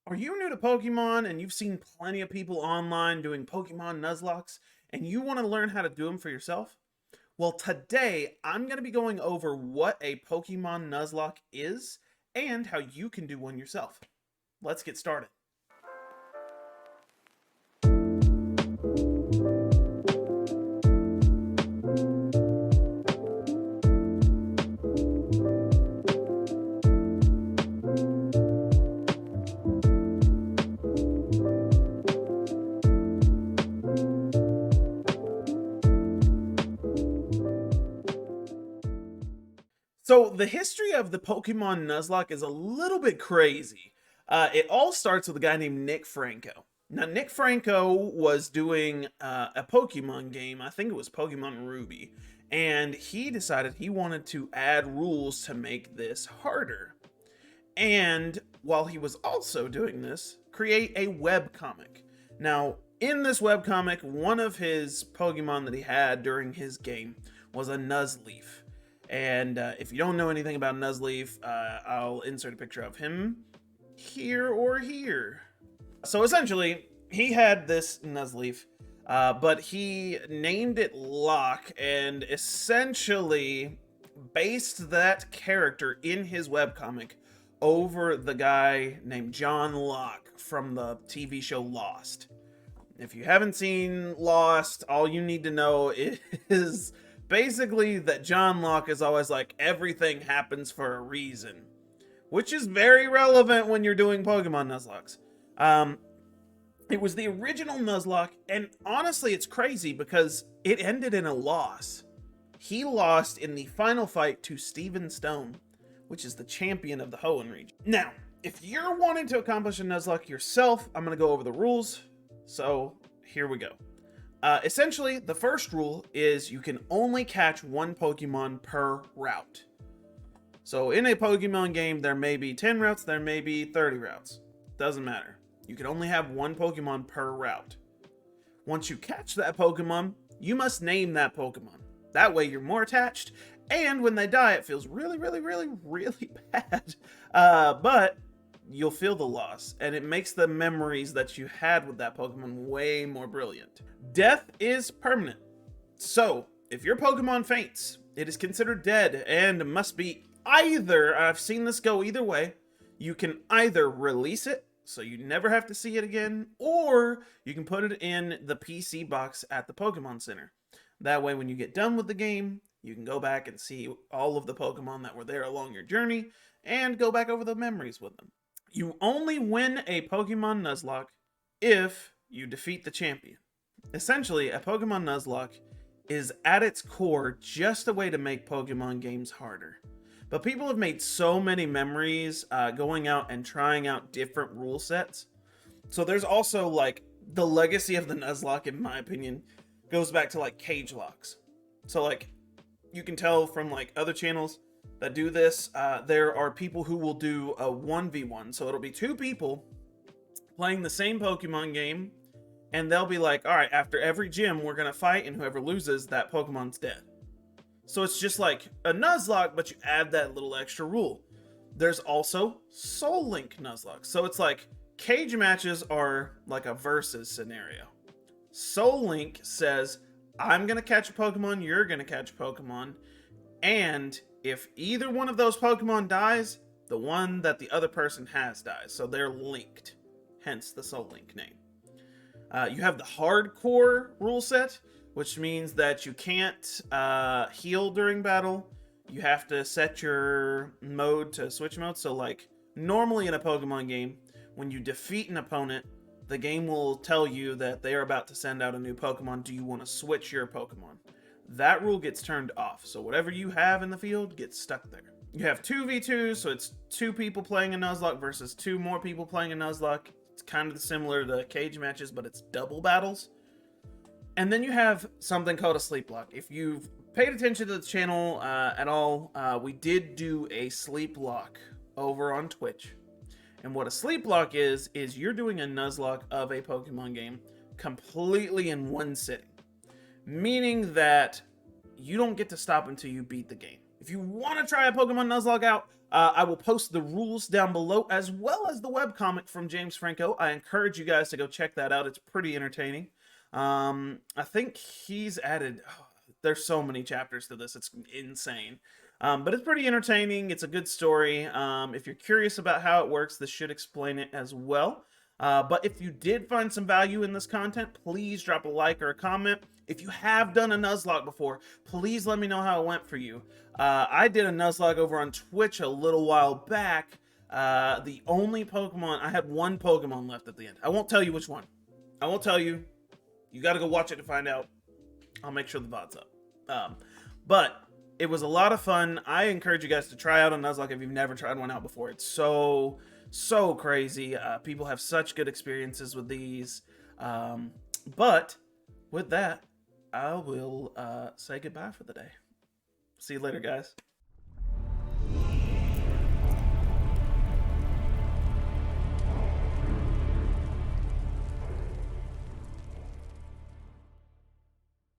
Are you new to Pokemon and you've seen plenty of people online doing Pokemon Nuzlocks and you want to learn how to do them for yourself? Well, today I'm going to be going over what a Pokemon Nuzlocke is and how you can do one yourself. Let's get started. So, the history of the Pokemon Nuzlocke is a little bit crazy. It all starts with a guy named Nick Franco. Now, Nick Franco was doing a Pokemon game, I think it was Pokemon Ruby, and he decided he wanted to add rules to make this harder. And while he was also doing this, create a webcomic. Now, in this webcomic, one of his Pokemon that he had during his game was a Nuzleaf. And if you don't know anything about Nuzleaf, I'll insert a picture of him here or here. So essentially, he had this Nuzleaf, but he named it Locke and essentially based that character in his webcomic over the guy named John Locke from the TV show Lost. If you haven't seen Lost, all you need to know is basically that John Locke is always like, everything happens for a reason, which is very relevant when you're doing Pokemon Nuzlocks. It was the original Nuzlocke, and honestly, it's crazy because it ended in a loss. He lost in the final fight to Steven Stone, which is the champion of the Hoenn region. Now, if you're wanting to accomplish a Nuzlocke yourself, I'm going to go over the rules. So here we go. Essentially, the first rule is you can only catch one Pokemon per route. So in a Pokemon game, there may be 10 routes, there may be 30 routes. Doesn't matter. You can only have one Pokemon per route. Once you catch that Pokemon, you must name that Pokemon. That way you're more attached, and when they die, it feels really, really, really, really bad. But you'll feel the loss, and it makes the memories that you had with that Pokemon way more brilliant. Death is permanent. So, if your Pokemon faints, it is considered dead and must be either, I've seen this go either way, you can either release it, so you never have to see it again, or you can put it in the PC box at the Pokemon Center. That way, when you get done with the game, you can go back and see all of the Pokemon that were there along your journey, and go back over the memories with them. You only win a Pokemon Nuzlocke if you defeat the champion. Essentially, a Pokemon Nuzlocke is at its core just a way to make Pokemon games harder. But people have made so many memories going out and trying out different rule sets. So there's also like the legacy of the Nuzlocke, in my opinion, goes back to like cage locks. So like you can tell from like other channels that do this, there are people who will do a 1v1. So it'll be two people playing the same Pokemon game, and they'll be like, all right, after every gym, we're going to fight, and whoever loses, that Pokemon's dead. So it's just like a Nuzlocke, but you add that little extra rule. There's also Soul Link Nuzlocke. So it's like cage matches are like a versus scenario. Soul Link says, I'm going to catch a Pokemon, you're going to catch a Pokemon, and if either one of those Pokemon dies, the one that the other person has dies. So they're linked, hence the Soul Link name. You have the hardcore rule set, which means that you can't heal during battle. You have to set your mode to switch mode. So like normally in a Pokemon game, when you defeat an opponent, the game will tell you that they are about to send out a new Pokemon. Do you want to switch your Pokemon? That rule gets turned off. So whatever you have in the field gets stuck there. You have 2v2, so it's two people playing a Nuzlocke versus two more people playing a Nuzlocke. It's kind of similar to cage matches, but it's double battles. And then you have something called a sleep lock. If you've paid attention to the channel at all, we did do a sleep lock over on Twitch. And what a sleep lock is you're doing a Nuzlocke of a Pokemon game completely in one sitting. Meaning that you don't get to stop until you beat the game. If you want to try a Pokemon Nuzlocke out, I will post the rules down below, as well as the webcomic from James Franco. I encourage you guys to go check that out. It's pretty entertaining. I think he's added... there's so many chapters to this. It's insane. But it's pretty entertaining. It's a good story. If you're curious about how it works, this should explain it as well. But if you did find some value in this content, please drop a like or a comment. If you have done a Nuzlocke before, please let me know how it went for you. I did a Nuzlocke over on Twitch a little while back. The only Pokemon... I had one Pokemon left at the end. I won't tell you which one. I won't tell you. You got to go watch it to find out. I'll make sure the VOD's up. But it was a lot of fun. I encourage you guys to try out a Nuzlocke if you've never tried one out before. It's so crazy. People have such good experiences with these. But with that, I will say goodbye for the day. See you later, guys.